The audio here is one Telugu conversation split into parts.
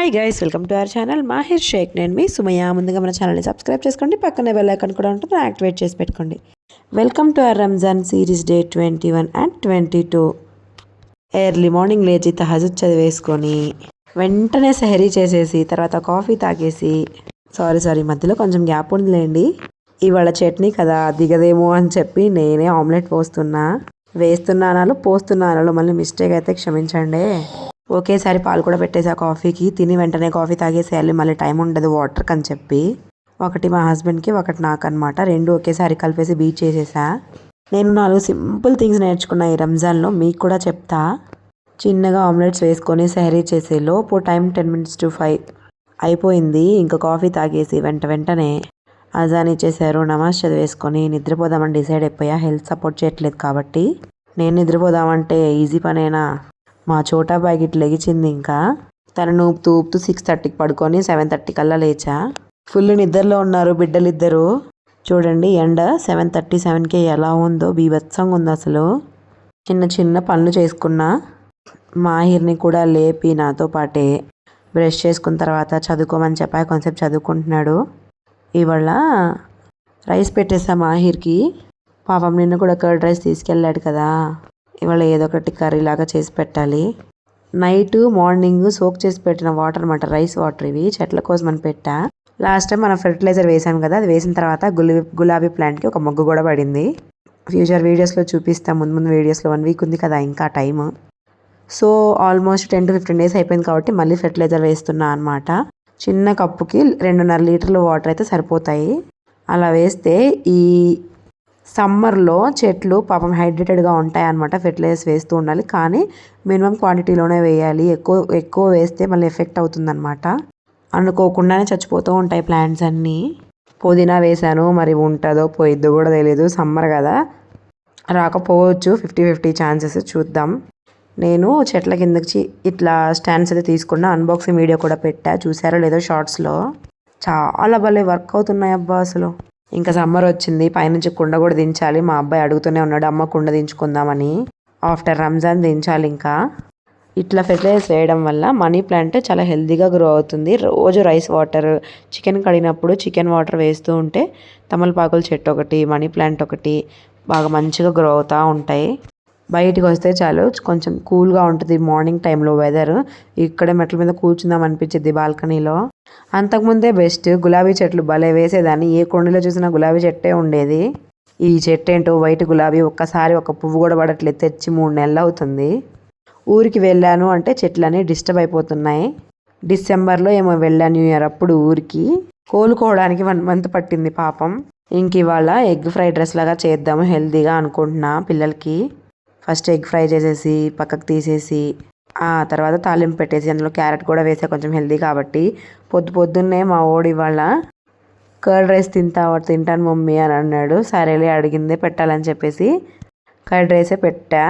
Hi guys, welcome to our channel Mahir Shaikh. నేను మీ సుమయ్య. ముందుగా మన ఛానల్ని సబ్స్క్రైబ్ చేసుకోండి, పక్కనే బెల్ ఐకాన్ కూడా ఉంటుంది, యాక్టివేట్ చేసి పెట్టుకోండి. Welcome to hour Ramzan series day 21 and 22. Early morning లేచి తహజుద్ చదివేసుకొని వెంటనే సెహరీ చేసేసి తర్వాత కాఫీ తాగేసి సారీ మధ్యలో కొంచెం గ్యాప్ ఉందిలేండి. ఇవాళ చట్నీ కదా దిగదేమో అని చెప్పి నేనే ఆమ్లెట్ వేస్తున్నాను పోస్తున్నాను మళ్ళీ మిస్టేక్ అయితే క్షమించండి. ఒకేసారి పాలు కూడా పెట్టేసా కాఫీకి. తిని వెంటనే కాఫీ తాగేసేయాలి, మళ్ళీ టైం ఉండదు వాటర్కి అని చెప్పి. ఒకటి మా హస్బెండ్కి, ఒకటి నాకు అనమాట. రెండు ఒకేసారి కలిపేసి బీట్ చేసేసా. నేను 4 సింపుల్ థింగ్స్ నేర్చుకున్నా ఈ రంజాన్లో, మీకు కూడా చెప్తా. చిన్నగా ఆమ్లెట్స్ వేసుకొని సెహరీ చేసే లోపు టైం 10 minutes to 5 అయిపోయింది. ఇంకా కాఫీ తాగేసి వెంటనే అజాన్ ఇచ్చేసారు. నమాజ్ చదివేసుకొని నిద్రపోదామని డిసైడ్ అయిపోయా. హెల్త్ సపోర్ట్ చేయట్లేదు కాబట్టి. నేను నిద్రపోదామంటే ఈజీ పనేనా. మా చోటా బ్యాగ్ లెగిచింది. ఇంకా తనను ఊపుతూ 6:30కి పడుకొని 7:30 కల్లా లేచా. ఫుల్ నిద్రలో ఉన్నారు బిడ్డలిద్దరూ. చూడండి ఎండ 7:37కే ఎలా ఉందో, బీభత్సంగా ఉంది అసలు. చిన్న పనులు చేసుకున్నా. మాహిర్ని కూడా లేపి నాతో పాటే బ్రష్ చేసుకున్న తర్వాత చదువుకోమని చెప్పా. కొంచెంసేపు చదువుకుంటున్నాడు. ఇవాళ రైస్ పెట్టేసా మాహిర్కి. పాపం నిన్న కూడా కర్డ్ రైస్ తీసుకెళ్ళాడు కదా, ఇవాళ ఏదో ఒకటి కర్రీ లాగా చేసి పెట్టాలి. నైట్ మార్నింగ్ సోక్ చేసి పెట్టిన వాటర్ అనమాట, రైస్ వాటర్. ఇవి చెట్ల కోసం అని పెట్టా. లాస్ట్ టైం మనం ఫెర్టిలైజర్ వేసాం కదా, అది వేసిన తర్వాత గులాబీ ప్లాంట్కి ఒక మొగ్గు కూడా పడింది. ఫ్యూచర్ వీడియోస్లో చూపిస్తాం. ముందు వీడియోస్లో 1 week ఉంది కదా ఇంకా time. So almost 10 to 15 days అయిపోయింది కాబట్టి మళ్ళీ ఫెర్టిలైజర్ వేస్తున్నా అనమాట. చిన్న కప్పుకి 2.5 లీటర్ల వాటర్ అయితే సరిపోతాయి. అలా వేస్తే ఈ సమ్మర్లో చెట్లు పాపం హైడ్రేటెడ్గా ఉంటాయి అన్నమాట. ఫెర్టిలైజర్స్ వేస్తూ ఉండాలి, కానీ మినిమం క్వాంటిటీలోనే వేయాలి. ఎక్కువ వేస్తే మళ్ళీ ఎఫెక్ట్ అవుతుందన్నమాట. అనుకోకుండానే చచ్చిపోతూ ఉంటాయి ప్లాంట్స్ అన్నీ. పుదీనా వేసాను, మరి ఉంటుందో పోయిద్దో కూడా తెలియదు. సమ్మర్ కదా, రాకపోవచ్చు. 50-50 ఛాన్సెస్, చూద్దాం. నేను చెట్ల కిందకి ఇట్లా స్టాండ్స్ అయితే తీసుకున్నా. అన్బాక్సింగ్ వీడియో కూడా పెట్టా, చూసారో లేదో షార్ట్స్లో. చాలా భలే వర్క్ అవుతున్నాయి అబ్బా అసలు. ఇంకా సమ్మర్ వచ్చింది, పైనుంచి కుండ కూడా దించాలి. మా అబ్బాయి అడుగుతూనే ఉన్నాడు, అమ్మ కుండ దించుకుందామని. ఆఫ్టర్ రంజాన్ దించాలి. ఇంకా ఇట్లా ఫెర్టిలైజర్స్ వేయడం వల్ల మనీ ప్లాంట్ చాలా హెల్తీగా గ్రో అవుతుంది. రోజు రైస్ వాటర్, చికెన్ కడిగినప్పుడు చికెన్ వాటర్ వేస్తూ ఉంటే తమలపాకుల చెట్టు ఒకటి, మనీ ప్లాంట్ ఒకటి బాగా మంచిగా గ్రో అవుతూ ఉంటాయి. బయటికి వస్తే చాలు కొంచెం కూల్గా ఉంటుంది మార్నింగ్ టైంలో వెదర్. ఇక్కడ మెట్ల మీద కూర్చుందాం అనిపించింది బాల్కనీలో. అంతకుముందే బెస్ట్, గులాబీ చెట్లు భలే వేసేదాన్ని. ఏ కొండలో చూసినా గులాబీ చెట్టే ఉండేది. ఈ చెట్టు ఏంటో వైట్ గులాబీ, ఒక్కసారి ఒక పువ్వు కూడా పడట్లేదు. తెచ్చి 3 నెలలు అవుతుంది. ఊరికి వెళ్ళాను అంటే చెట్లన్నీ డిస్టర్బ్ అయిపోతున్నాయి. డిసెంబర్లో ఏమో వెళ్ళాను, న్యూ ఇయర్ అప్పుడు ఊరికి. కోలుకోవడానికి 1 month పట్టింది పాపం. ఇంక ఇవాళ ఎగ్ ఫ్రైడ్ రైస్ లాగా చేద్దాము హెల్తీగా అనుకుంటున్నా పిల్లలకి. ఫస్ట్ ఎగ్ ఫ్రై చేసేసి పక్కకు తీసేసి ఆ తర్వాత తాలింపు పెట్టేసి అందులో క్యారెట్ కూడా వేసే, కొంచెం హెల్తీ కాబట్టి. పొద్దున్నే మా ఓడి ఇవాళ కర్డ్ రైస్ తింటాను మమ్మీ అని అన్నాడు. సరేలే, అడిగిందే పెట్టాలని చెప్పేసి కర్డ్ రైసే పెట్టా.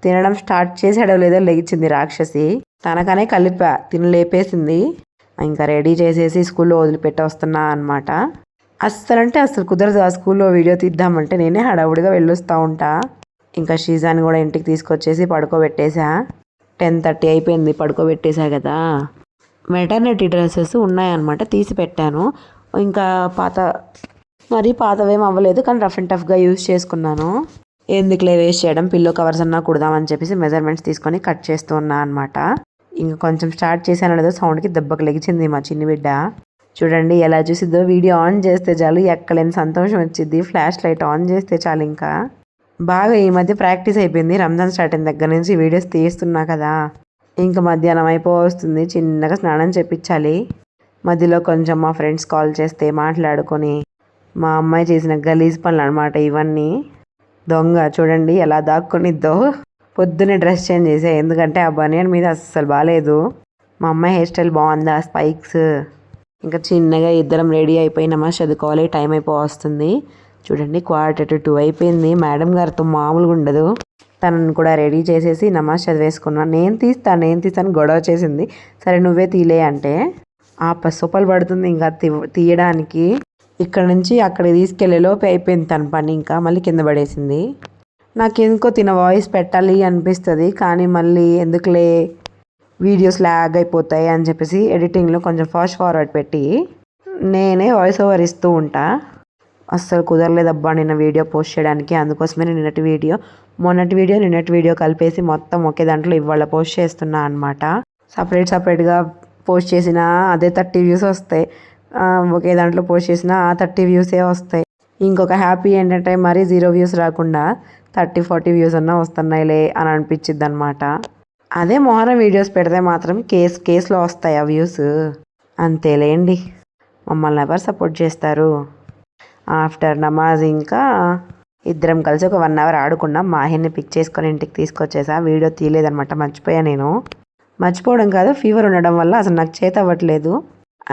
తినడం స్టార్ట్ చేసాడో లేదో లెగిచింది రాక్షసి. తనకనే కలిపా, లేపేసింది. ఇంకా రెడీ చేసేసి స్కూల్లో వదిలిపెట్టి వస్తున్నా అనమాట. అస్సలు కుదరదు ఆ స్కూల్లో వీడియో తీద్దామంటే. నేనే హడావుడిగా వెళ్ళొస్తూ ఉంటా. ఇంకా షీజాని కూడా ఇంటికి తీసుకొచ్చేసి పడుకోబెట్టేసా. 10:30 అయిపోయింది, పడుకోబెట్టేసా కదా. మెటర్నిటీ డ్రెస్సెస్ ఉన్నాయన్నమాట, తీసి పెట్టాను. ఇంకా పాతవేం అవ్వలేదు, కానీ రఫ్ అండ్ టఫ్గా యూజ్ చేసుకున్నాను. ఎందుకులే వేస్ట్ చేయడం, పిల్లో కవర్స్ అన్నా కుడదామని చెప్పేసి మెజర్మెంట్స్ తీసుకొని కట్ చేస్తూ ఉన్నా అనమాట. ఇంకా కొంచెం స్టార్ట్ చేశాను లేదో సౌండ్కి దెబ్బకు లెగిచింది మా చిన్ని బిడ్డ. చూడండి ఎలా చూసిద్దో. వీడియో ఆన్ చేస్తే చాలు ఎక్కలేని సంతోషం వచ్చింది. ఫ్లాష్ లైట్ ఆన్ చేస్తే చాలు. ఇంకా బాగా ఈ మధ్య ప్రాక్టీస్ అయిపోయింది. రంజాన్ స్టార్ట్ అయిన దగ్గర నుంచి వీడియోస్ తీస్తున్నా కదా. ఇంకా మధ్యాహ్నం అయిపోతుంది, చిన్నగా స్నానం చేపించాలి. మధ్యలో కొంచెం మా ఫ్రెండ్స్ కాల్ చేస్తే మాట్లాడుకొని, మా అమ్మాయి చేసిన గలీజ్ పనులు అనమాట ఇవన్నీ. దొంగ చూడండి ఎలా దాక్కునిద్దో. పొద్దున్నే డ్రెస్ చేంజ్ చేసా, ఎందుకంటే ఆ బనియన్ మీద అస్సలు బాగాలేదు. మా అమ్మాయి హెయిర్ స్టైల్ బాగుందా, స్పైక్స్. ఇంకా చిన్నగా ఇద్దరం రెడీ అయిపోయి నమాజ్ చదువుకోవాలి, టైం అయిపోతుంది. చూడండి 1:45 అయిపోయింది. మేడం గారితో మామూలుగా ఉండదు. తనను కూడా రెడీ చేసేసి నమాజ్ చదివేసుకున్నాను. నేను తీస్తాను గొడవ చేసింది. సరే నువ్వే తీలే అంటే ఆ పసుపలు పడుతుంది ఇంకా తీయడానికి. ఇక్కడ నుంచి అక్కడికి తీసుకెళ్లే లోపు అయిపోయింది తన పని. ఇంకా మళ్ళీ కింద పడేసింది. నాకెందుకో తిన వాయిస్ పెట్టాలి అనిపిస్తుంది, కానీ మళ్ళీ ఎందుకులే వీడియోస్ ల్యాగ్ అయిపోతాయి అని చెప్పేసి ఎడిటింగ్లో కొంచెం ఫాస్ట్ ఫార్వర్డ్ పెట్టి నేనే వాయిస్ ఓవర్ ఇస్తూ ఉంటా. అస్సలు కుదరలేదబ్బా నిన్న వీడియో పోస్ట్ చేయడానికి. అందుకోసమే మొన్నటి వీడియో కలిపేసి మొత్తం ఒకే దాంట్లో ఇవాళ పోస్ట్ చేస్తున్నా అనమాట. సపరేట్గా పోస్ట్ చేసినా అదే 30 వ్యూస్ వస్తాయి, ఒకే దాంట్లో పోస్ట్ చేసినా 30 వ్యూసే వస్తాయి. ఇంకొక హ్యాపీ ఏంటంటే మరీ 0 వ్యూస్ రాకుండా 30-40 వ్యూస్ అన్నా వస్తున్నాయిలే అని అనిపించిద్ది అనమాట. అదే మొహరం వీడియోస్ పెడితే మాత్రం కేసులో వస్తాయి ఆ వ్యూస్. అంతేలేండి, మమ్మల్ని ఎవరు సపోర్ట్ చేస్తారు. ఆఫ్టర్ నమాజ్ ఇంకా ఇద్దరం కలిసి ఒక 1 అవర్ ఆడుకున్నాం. మాహిర్ని పిక్ చేసుకొని ఇంటికి తీసుకొచ్చేసా. వీడియో తీయలేదనమాట, మర్చిపోవడం కాదు, ఫీవర్ ఉండడం వల్ల అసలు నాకు చేత అవ్వట్లేదు.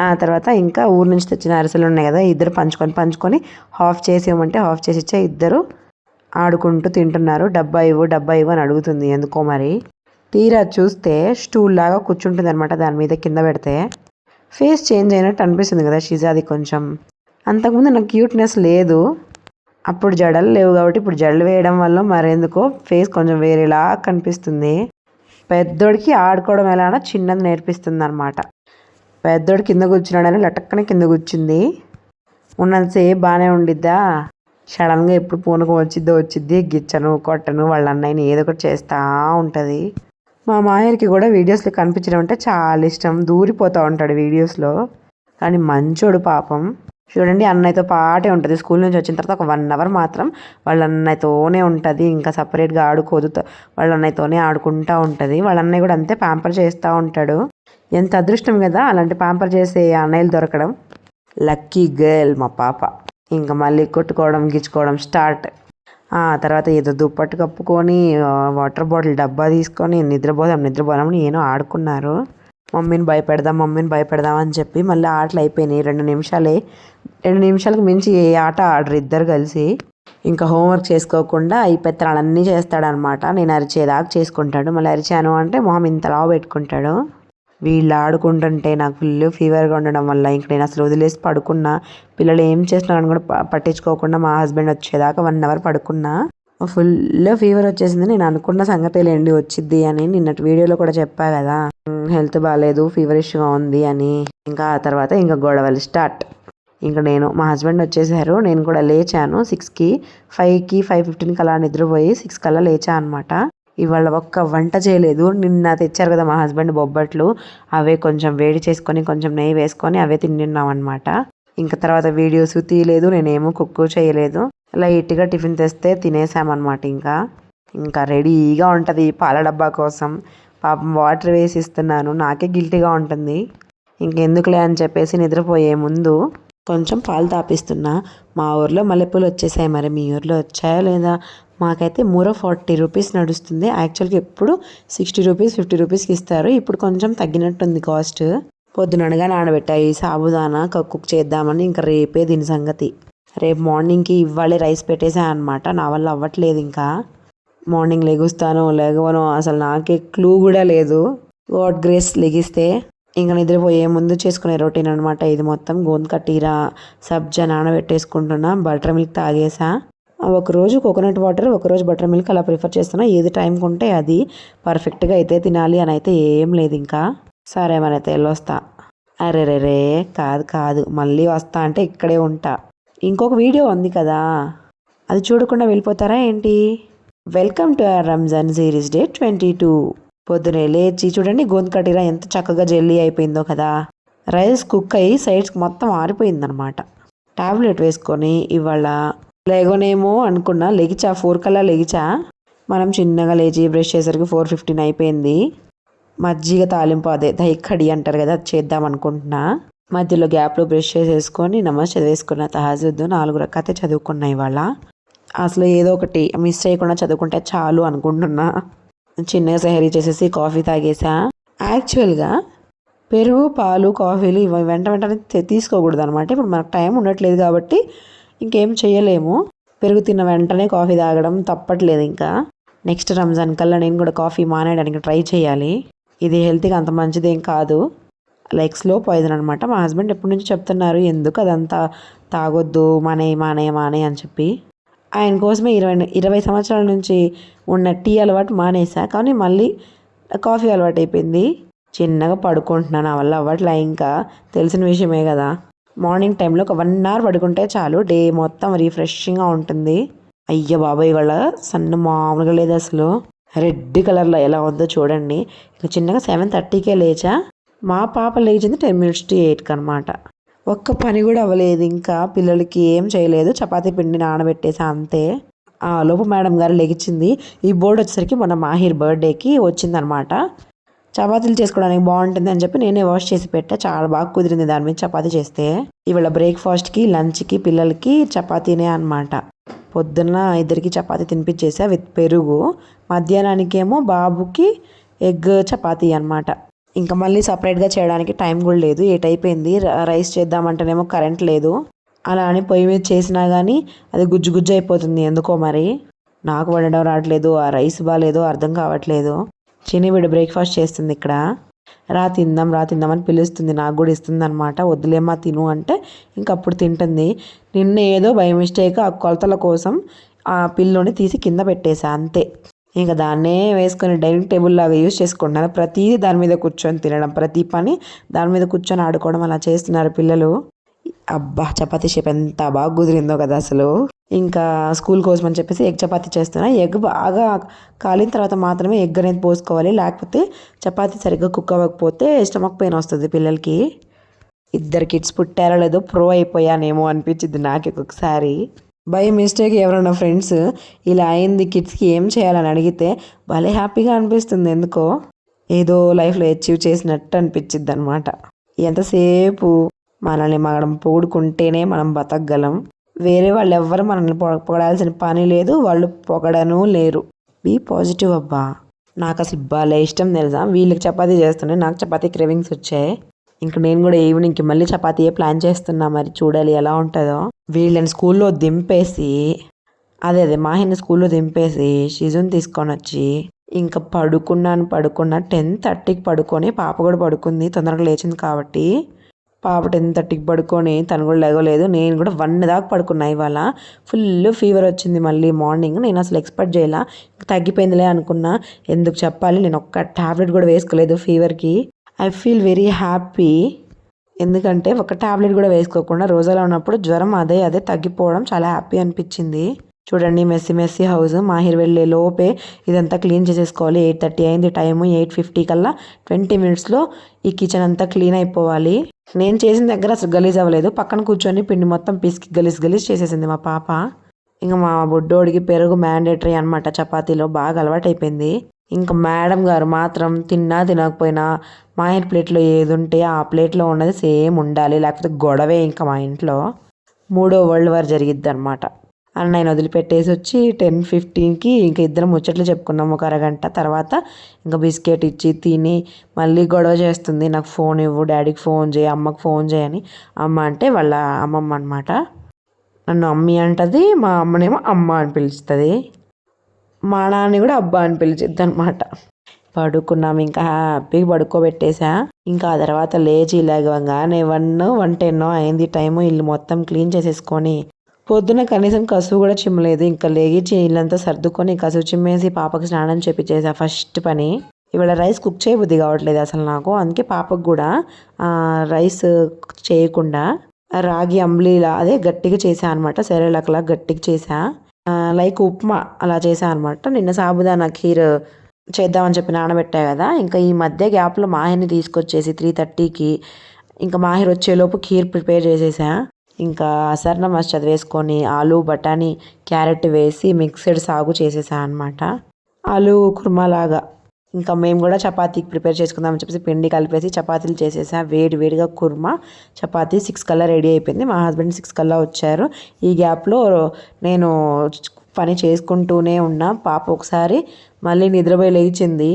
ఆ తర్వాత ఇంకా ఊరు నుంచి తెచ్చిన అరిసెలు ఉన్నాయి కదా, ఇద్దరు పంచుకొని హాఫ్ చేసి ఇవ్వమంటే హాఫ్ చేసి ఇచ్చే. ఇద్దరు ఆడుకుంటూ తింటున్నారు. డబ్బా ఇవ్వు అని అడుగుతుంది ఎందుకో మరి. తీరా చూస్తే స్టూల్ లాగా కూర్చుంటుంది అనమాట. దాని మీద కింద పెడితే ఫేస్ చేంజ్ అయినట్టు అనిపిస్తుంది కదా షిజాది కొంచెం. అంతకుముందు నాకు క్యూట్నెస్ లేదు, అప్పుడు జడలు లేవు కాబట్టి ఇప్పుడు జడలు వేయడం వల్ల మరెందుకో ఫేస్ కొంచెం వేరేలా కనిపిస్తుంది. పెద్దోడికి ఆడుకోవడం ఎలానో చిన్నది నేర్పిస్తుంది అనమాట. పెద్దోడు కింద కూర్చున్నాడని లటక్కనే కింద కూర్చుంది. ఉన్నంతసేపు బాగానే ఉండిద్దా, సడన్గా ఎప్పుడు పూనకం వచ్చిద్ది. గిచ్చను కొట్టను వాళ్ళ అన్నయ్యని ఏదో ఒకటి చేస్తూ ఉంటుంది. మా మాయర్కి కూడా వీడియోస్లో కనిపించడం అంటే చాలా ఇష్టం, దూరిపోతూ ఉంటాడు వీడియోస్లో. కానీ మంచోడు పాపం. చూడండి, అన్నయ్యతో పాటే ఉంటుంది. స్కూల్ నుంచి వచ్చిన తర్వాత ఒక 1 అవర్ మాత్రం వాళ్ళ అన్నయ్యతోనే ఉంటుంది. ఇంకా సపరేట్గా ఆడుకోదు, వాళ్ళ అన్నయ్యతోనే ఆడుకుంటూ ఉంటుంది. వాళ్ళ అన్నయ్య కూడా అంతే ప్యాంపర్ చేస్తూ ఉంటాడు. ఎంత అదృష్టం కదా అలాంటి ప్యాంపర్ చేసే అన్నయ్యలు దొరకడం. లక్కీ గర్ల్ మా పాప. ఇంకా మళ్ళీ కొట్టుకోవడం గిచ్చుకోవడం స్టార్ట్. ఆ తర్వాత ఏదో దుప్పట్టు కప్పుకొని వాటర్ బాటిల్ డబ్బా తీసుకొని నిద్రపోదామని ఏమో ఆడుకున్నారు. మమ్మీని భయపెడదాం అని చెప్పి మళ్ళీ ఆటలు అయిపోయినాయి. 2 నిమిషాలకు మించి ఏ ఆట ఆడరు ఇద్దరు కలిసి. ఇంకా హోంవర్క్ చేసుకోకుండా ఈ పెత్తనాలన్నీ చేస్తాడనమాట. నేను అరిచేదాకా చేసుకుంటాడు. మళ్ళీ అరిచాను అంటే మొహం ఇంతలా పెట్టుకుంటాడు. వీళ్ళు ఆడుకుంటుంటే నాకు ఫుల్ ఫీవర్గా ఉండడం వల్ల ఇంక నేను అసలు వదిలేసి పడుకున్నా. పిల్లలు ఏం చేస్తున్నారని కూడా పట్టించుకోకుండా మా హస్బెండ్ వచ్చేదాకా 1 అవర్ పడుకున్నా. ఫుల్ ఫీవర్ వచ్చేసింది. నేను అనుకున్న సంగతే లేండి వచ్చిద్ది అని. నిన్నటి వీడియోలో కూడా చెప్పా కదా, హెల్త్ బాగాలేదు, ఫీవరిష్గా ఉంది అని. ఇంకా ఆ తర్వాత ఇంకా గొడవలు స్టార్ట్. ఇంకా మా హస్బెండ్ వచ్చేసారు. నేను కూడా లేచాను 6కి. 5కి 5:15కి అలా నిద్రపోయి 6 కల్లా లేచా అనమాట. ఇవాళ ఒక్క వంట చేయలేదు. నిన్న తెచ్చారు కదా మా హస్బెండ్ బొబ్బట్లు, అవే కొంచెం వేడి చేసుకొని కొంచెం నెయ్యి వేసుకొని అవే తిన్నాం అనమాట. ఇంకా తర్వాత వీడియోస్ తీయలేదు, నేనేమో కుక్ చేయలేదు. లైట్గా టిఫిన్ తెస్తే తినేసామన్నమాట. ఇంకా రెడీగా ఉంటుంది పాల డబ్బా కోసం. పాపం వాటర్ వేసి ఇస్తున్నాను, నాకే గిల్టీగా ఉంటుంది. ఇంకెందుకులే అని చెప్పేసి నిద్రపోయే ముందు కొంచెం పాలు తాపిస్తున్నా. మా ఊర్లో మల్లెపూలు వచ్చేసాయి, మరి మీ ఊర్లో వచ్చాయో లేదా? మాకైతే మూర 40 రూపీస్ నడుస్తుంది. యాక్చువల్గా ఎప్పుడు 60 రూపీస్ 50 రూపీస్కి ఇస్తారు. ఇప్పుడు కొంచెం తగ్గినట్టుంది కాస్ట్. పొద్దుననగా నానబెట్టాయి సాబుదానా కుక్ చేద్దామని. ఇంకా రేపే దీని సంగతి. రేపు మార్నింగ్కి ఇవ్వాలి రైస్ పెట్టేసా అనమాట. నా వల్ల అవ్వట్లేదు. ఇంకా మార్నింగ్ లెగవను అసలు నాకే క్లూ కూడా లేదు. గాడ్ గ్రేస్ లెగిస్తే ఇంకా నిద్రపోయే ముందు చేసుకునే రొటీన్ అనమాట ఇది మొత్తం. గోంద కటీరా సబ్జా నానబెట్టేసుకుంటున్నా. బటర్ మిల్క్ తాగేసా. ఒకరోజు కోకోనట్ వాటర్, ఒకరోజు బటర్ మిల్క్ అలా ప్రిఫర్ చేస్తున్నా. ఏది టైంకి ఉంటే అది. పర్ఫెక్ట్గా అయితే తినాలి అని అయితే ఏం లేదు. ఇంకా సరే మనైతే వెళ్ళొస్తా. అరేరేరే కాదు మళ్ళీ వస్తా అంటే ఇక్కడే ఉంటా. ఇంకొక వీడియో ఉంది కదా, అది చూడకుండా వెళ్ళిపోతారా ఏంటి? Welcome to hour Ramzan series day 22. పొద్దునే లేచి చూడండి గోంద కటీరా ఎంత చక్కగా జెల్లీ అయిపోయిందో కదా. రైస్ కుక్ అయ్యి సైడ్స్కి మొత్తం ఆరిపోయిందనమాట. టాబ్లెట్ వేసుకొని ఇవాళ లేగనేమో అనుకున్నా. లెగిచా 4 కల్లా లెగిచా. మనం చిన్నగా లేచి బ్రష్ చేసరికి 4:15 అయిపోయింది. మజ్జిగ తాలింపు, అదే దహి కడి అంటారు కదా, అది చేద్దాం అనుకుంటున్నా. మధ్యలో గ్యాప్లో బ్రష్ చేసేసుకొని నమాజ్ చదివేసుకున్న. తహజుద్ 4 రకాతే చదువుకున్నా ఇవాళ. అసలు ఏదో ఒకటి మిస్ చేయకుండా చదువుకుంటే చాలు అనుకుంటున్నా. చిన్నగా సెహరీ చేసేసి కాఫీ తాగేసా. యాక్చువల్గా పెరుగు, పాలు, కాఫీలు ఇవి వెంటనే తీసుకోకూడదు అనమాట. ఇప్పుడు మనకు టైం ఉండట్లేదు కాబట్టి ఇంకేం చేయలేము. పెరుగు తిన్న వెంటనే కాఫీ తాగడం తప్పట్లేదు. ఇంకా నెక్స్ట్ రంజాన్ కల్లా నేను కూడా కాఫీ మానేయడానికి ట్రై చేయాలి. ఇది హెల్త్కి అంత మంచిదేం కాదు, లైక్ స్లో పాయిజన్ అనమాట. మా హస్బెండ్ ఎప్పటి నుంచి చెప్తున్నారు ఎందుకు అదంతా తాగొద్దు, మానే అని చెప్పి. ఆయన కోసమే 20 సంవత్సరాల నుంచి ఉన్న టీ అలవాటు మానేసా. కానీ మళ్ళీ కాఫీ అలవాటు అయిపోయింది. చిన్నగా పడుకుంటున్నాను, నా వల్ల అవ్వట్లే, ఇంకా తెలిసిన విషయమే కదా. మార్నింగ్ టైంలో ఒక 1 అవర్ పడుకుంటే చాలు, డే మొత్తం రిఫ్రెషింగ్గా ఉంటుంది. అయ్య బాబాయ్, వాళ్ళ సన్న మామూలుగా లేదు అసలు, రెడ్ కలర్లో ఎలా ఉందో చూడండి. ఇక చిన్నగా 7:30కే లేచా. మా పాప లేచింది 10 minutes to 8కి అనమాట. ఒక్క పని కూడా అవ్వలేదు, ఇంకా పిల్లలకి ఏం చేయలేదు, చపాతీ పిండి నానబెట్టేసా అంతే. ఆ లోపు మేడం గారు లెగిచింది. ఈ బోర్డు వచ్చేసరికి మొన్న మాహిర్ బర్త్డేకి వచ్చిందనమాట. చపాతీలు చేసుకోవడానికి బాగుంటుంది అని చెప్పి నేనే వాష్ చేసి పెట్టా, చాలా బాగా కుదిరింది దాని మీద చపాతీ చేస్తే. ఇవాళ బ్రేక్ఫాస్ట్కి లంచ్కి పిల్లలకి చపాతీనే అనమాట. పొద్దున్న ఇద్దరికి చపాతీ తినిపించేసా విత్ పెరుగు. మధ్యాహ్నానికేమో బాబుకి ఎగ్ చపాతీ అనమాట. ఇంకా మళ్ళీ సపరేట్గా చేయడానికి టైం కూడా లేదు, 8 అయిపోయింది. రైస్ చేద్దామంటేనేమో కరెంట్ లేదు. అలా అని పొయ్యి మీద చేసినా కానీ అది గుజ్జు గుజ్జు అయిపోతుంది ఎందుకో మరి. నాకు వండడం రావట్లేదు, ఆ రైస్ బాగాలేదో అర్థం కావట్లేదు. చిన్ని వీడు బ్రేక్ఫాస్ట్ చేస్తుంది ఇక్కడ. రా తిందాం అని పిలుస్తుంది, నాకు కూడా ఇస్తుంది అనమాట. వద్దులేమ్మా తిను అంటే ఇంకప్పుడు తింటుంది. నిన్న ఏదో బై మిస్టేక్ ఆ కొలతల కోసం ఆ పిల్లోని తీసి కింద పెట్టేశా అంతే. ఇంకా దాన్నే వేసుకొని డైనింగ్ టేబుల్ లాగా యూజ్ చేసుకుంటున్నారు. ప్రతిదీ దాని మీద కూర్చొని తినడం, ప్రతి పని దాని మీద కూర్చొని ఆడుకోవడం అలా చేస్తున్నారు పిల్లలు. అబ్బా, చపాతీ షేప్ ఎంత బాగా కుదిరిందో కదా అసలు. ఇంకా స్కూల్ కోసం అని చెప్పేసి ఎగ్ చపాతీ చేస్తున్నా. ఎగ్ బాగా కాలిన తర్వాత మాత్రమే ఎగ్ అనేది పోసుకోవాలి, లేకపోతే చపాతీ సరిగ్గా కుక్ అవ్వకపోతే స్టమక్ పెయిన్ వస్తుంది పిల్లలకి. 2 kids పుట్టారో లేదో ప్రో అయిపోయానేమో అనిపించింది నాకు ఒక్కొక్కసారి. బై మిస్టేక్ ఎవరైనా ఫ్రెండ్స్ ఇలా అయింది కిడ్స్కి ఏం చేయాలని అడిగితే భలే హ్యాపీగా అనిపిస్తుంది ఎందుకో, ఏదో లైఫ్లో అచీవ్ చేసినట్టు అనిపించిద్ది అనమాట. ఎంతసేపు మనల్ని మనం పొగుడుకుంటేనే మనం బతకగలం. వేరే వాళ్ళు ఎవ్వరు మనల్ని పొగడాల్సిన పని లేదు, వాళ్ళు పొగడను లేరు. బీ పాజిటివ్ అబ్బా. నాకు అసలు భలే ఇష్టం తెలుసా, వీళ్ళకి చపాతీ చేస్తుంటే నాకు చపాతీ క్రేవింగ్స్ వచ్చాయి. ఇంక నేను కూడా ఈవినింగ్కి మళ్ళీ చపాతీయే ప్లాన్ చేస్తున్నా, మరి చూడాలి ఎలా ఉంటుందో. వీళ్ళని స్కూల్లో దింపేసి అదే మాహిని స్కూల్లో దింపేసి షిజుని తీసుకొని వచ్చి ఇంకా పడుకున్నా 10:30కి పడుకొని, పాప కూడా పడుకుంది తొందరగా లేచింది కాబట్టి. పాప 10:30కి పడుకొని తను కూడా లేగలేదు, నేను కూడా 1 దాకా పడుకున్నా. ఇవాళ ఫుల్ ఫీవర్ వచ్చింది మళ్ళీ మార్నింగ్. నేను అసలు ఎక్స్పెక్ట్ చేయాల, తగ్గిపోయిందిలే అనుకున్నా. ఎందుకు చెప్పాలి, నేను ఒక్క టాబ్లెట్ కూడా వేసుకోలేదు ఫీవర్కి. ఐ ఫీల్ వెరీ హ్యాపీ, ఎందుకంటే ఒక టాబ్లెట్ కూడా వేసుకోకుండా రోజాలో ఉన్నప్పుడు జ్వరం అదే తగ్గిపోవడం చాలా హ్యాపీ అనిపించింది. చూడండి, మెస్సీ హౌస్. మాహిర్ వెళ్ళే లోపే ఇదంతా క్లీన్ చేసేసుకోవాలి. 8:30 అయింది టైము, 8:50 కల్లా 20 minutesలో ఈ కిచెన్ అంతా క్లీన్ అయిపోవాలి. నేను చేసిన దగ్గర అసలు గలీజ్ అవ్వలేదు, పక్కన కూర్చొని పిండి మొత్తం పిసికి గలీజ్ చేసేసింది మా పాప. ఇంకా మా బొడ్డోడికి పెరుగు మ్యాండేటరీ అనమాట, చపాతీలో బాగా అలవాటు అయిపోయింది. ఇంకా మేడం గారు మాత్రం తిన్నా తినకపోయినా మాహిర్ ప్లేట్లో ఏది ఉంటే ఆ ప్లేట్లో ఉన్నది సేమ్ ఉండాలి, లేకపోతే గొడవే ఇంకా మా ఇంట్లో. 3వ వరల్డ్ వార్ జరిగిద్ది అనమాట. అన్నయ్యని వదిలిపెట్టేసి వచ్చి 10:15కి ఇంకా ఇద్దరం ముచ్చట్లు చెప్పుకున్నాం ఒక అరగంట. తర్వాత ఇంకా బిస్కెట్ ఇచ్చి తిని మళ్ళీ గొడవ చేస్తుంది, నాకు ఫోన్ ఇవ్వు, డాడీకి ఫోన్ చేయి, అమ్మకి ఫోన్ చేయని. అమ్మ అంటే వాళ్ళ అమ్మమ్మ అనమాట. నన్ను అమ్మి అంటది, మా అమ్మనేమో అమ్మ అని పిలుస్తుంది, మా నాన్నని కూడా అబ్బా అని పిలిచిద్ది అనమాట. పడుకున్నాం, ఇంకా హ్యాపీగా పడుకోబెట్టేసా. ఇంకా ఆ తర్వాత లేచి లేవగానే 1:10 అయింది టైము. ఇల్లు మొత్తం క్లీన్ చేసేసుకొని, పొద్దున కనీసం కసువు కూడా చిమ్మలేదు. ఇంకా లేచి ఇల్లంతా సర్దుకొని కసువు చిమ్మేసి పాపకు స్నానం చేపించేసా ఫస్ట్ పని. ఇవాళ రైస్ కుక్ చేయబుద్ధి కావట్లేదు అసలు నాకు, అందుకే పాపకు కూడా రైస్ చేయకుండా రాగి అంబ్లీలా అదే గట్టిగా చేసా అనమాట, సెరెలాక్లా గట్టిగా చేసా, లైక్ ఉప్మా అలా చేసా అనమాట. నిన్న సాబుదానా ఖీర్ చేద్దామని చెప్పి నానబెట్టా కదా, ఇంకా ఈ మధ్య గ్యాప్లో మాహిర్ని తీసుకొచ్చేసి 3:30కి ఇంకా మాహిర్ వచ్చేలోపు ఖీర్ ప్రిపేర్ చేసేసా. ఇంకా అసర్ నమాజ్ చదివేసుకొని ఆలు బఠానీ క్యారెట్ వేసి మిక్స్డ్ సాగు చేసేసా అనమాట, ఆలు కుర్మా లాగా. ఇంకా మేము కూడా చపాతీకి ప్రిపేర్ చేసుకుందామని చెప్పేసి పిండి కలిపేసి చపాతీలు చేసేసా. వేడిగా కుర్మా చపాతీ 6 కల్లా రెడీ అయిపోయింది. మా హస్బెండ్ 6 కల్లా వచ్చారు. ఈ గ్యాప్లో నేను పని చేసుకుంటూనే ఉన్నా. పాప ఒకసారి మళ్ళీ నిద్రపోయి లేచింది.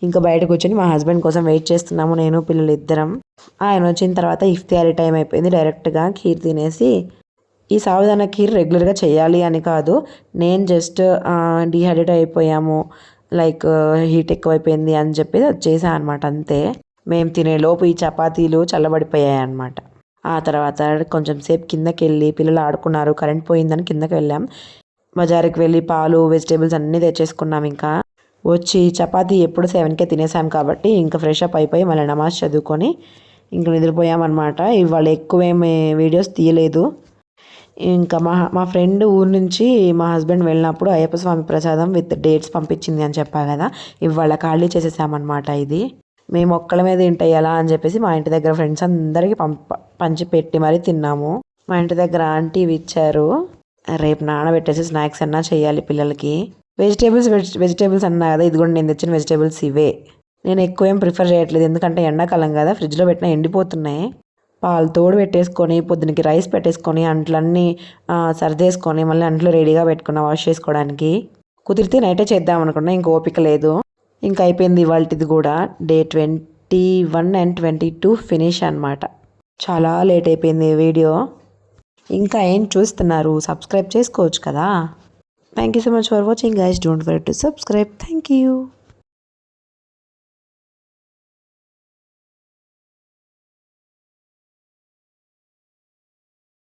ఇంకా బయట కూర్చొని మా హస్బెండ్ కోసం వెయిట్ చేస్తున్నాము, నేను పిల్లలు ఇద్దరం. ఆయన వచ్చిన తర్వాత ఇఫ్తియారీ టైం అయిపోయింది. డైరెక్ట్గా ఖీర్ తినేసి, ఈ సాబుదానా ఖీర్ రెగ్యులర్గా చేయాలి అని కాదు, నేను జస్ట్ డిహైడ్రేట్ అయిపోయాము, లైక్ హీట్ ఎక్కువైపోయింది అని చెప్పి వచ్చేసా అనమాట అంతే. మేము తినేలోపు ఈ చపాతీలు చల్లబడిపోయాయి అనమాట. ఆ తర్వాత కొంచెం సేపు కిందకి వెళ్ళి పిల్లలు ఆడుకున్నారు, కరెంట్ పోయిందని కిందకి వెళ్ళాం. బజారుకి వెళ్ళి పాలు వెజిటేబుల్స్ అన్నీ తెచ్చేసుకున్నాం. ఇంకా వచ్చి చపాతీ ఎప్పుడు 7కే తినేసాం కాబట్టి ఇంకా ఫ్రెష్ అప్ అయిపోయి మళ్ళీ నమాజ్ చదువుకొని ఇంక నిద్రపోయామన్నమాట. ఇవాళ ఎక్కువేమి వీడియోస్ తీయలేదు. ఇంకా మా ఫ్రెండ్ ఊరు నుంచి మా హస్బెండ్ వెళ్ళినప్పుడు అయ్యప్ప స్వామి ప్రసాదం విత్ డేట్స్ పంపించింది అని చెప్పా కదా, ఇవాళ ఖాళీ చేసేసామన్నమాట. ఇది మేము ఒక్కళ్ళ మీద తింటాయి ఎలా అని చెప్పేసి మా ఇంటి దగ్గర ఫ్రెండ్స్ అందరికీ పంచి పెట్టి మరీ తిన్నాము. మా ఇంటి దగ్గర ఆంటీ ఇచ్చారు. రేపు నానబెట్టేసి స్నాక్స్ అన్నా చేయాలి పిల్లలకి. వెజిటేబుల్స్ అన్నా కదా, ఇది కూడా నేను తెచ్చిన వెజిటేబుల్స్ ఇవే. నేను ఎక్కువ ఏం ప్రిఫర్ చేయట్లేదు, ఎందుకంటే ఎండాకాలం కదా, ఫ్రిడ్జ్లో పెట్టినా ఎండిపోతున్నాయి. పాలు తోడు పెట్టేసుకొని పొద్దునకి రైస్ పెట్టేసుకొని అంట్లన్నీ సర్దేసుకొని మళ్ళీ అంట్లు రెడీగా పెట్టుకున్నా వాష్ చేసుకోవడానికి. కుదిరితే నైటే చేద్దాం అనుకున్నా, ఇంక ఓపిక లేదు. ఇంకా అయిపోయింది ఇవాళది కూడా. డే 21 and 22 ఫినిష్ అనమాట. చాలా లేట్ అయిపోయింది వీడియో. ఇంకా ఏం చూస్తున్నారు, సబ్స్క్రైబ్ చేసుకోవచ్చు కదా. Thank you so much for watching guys. Don't forget to subscribe. Thank you.